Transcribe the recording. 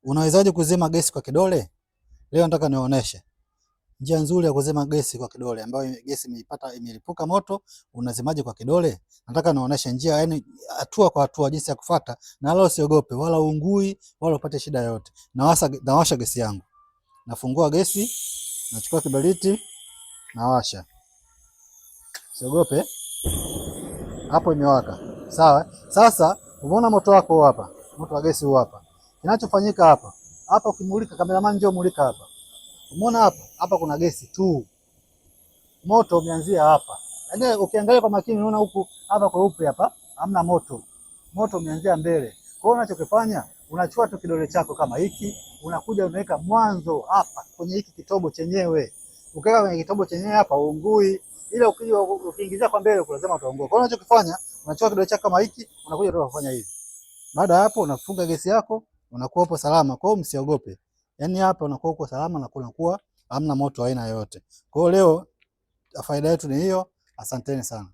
Unawezaje kuzima gesi kwa kidole? Leo nataka niwaoneshe njia nzuri ya kuzima gesi kwa kidole, ambayo gesi imelipuka moto, unazimaje kwa kidole? Nataka niwaoneshe njia, yani hatua kwa hatua, jinsi ya kufuata, na wala usiogope, wala uungui, wala upate shida yoyote. Nawasha gesi yangu, nafungua gesi, nachukua kiberiti, nawasha. Usiogope, hapo imewaka. Sawa. Sasa umeona moto wako hapa, moto wa gesi huu hapa. Kinachofanyika hapa ukimulika, cameraman njoo mulika hapa. Umeona hapa kuna gesi tu. Moto umeanzia hapa. Yaani ukiangalia kwa makini unaona huku hapa kweupe hapa hamna moto. Moto umeanzia mbele. Kwa hiyo unachokifanya, unachukua tu kidole chako kama hiki, unakuja unaweka mwanzo hapa kwenye hiki kitobo chenyewe. Ukiweka kwenye kitobo chenyewe hapa uungui. Ila ukiingizia kwa mbele lazima utaungua. Kwa hiyo unachokifanya, unachukua kidole chako kama hiki, unakuja tu kufanya hivi. Baada ya hapo unafunga gesi yako, unakuwa upo salama. Kwa hiyo msiogope. Yaani hapa unakuwa uko salama na kunakuwa hamna moto aina yoyote. Kwa hiyo leo faida yetu ni hiyo. Asanteni sana.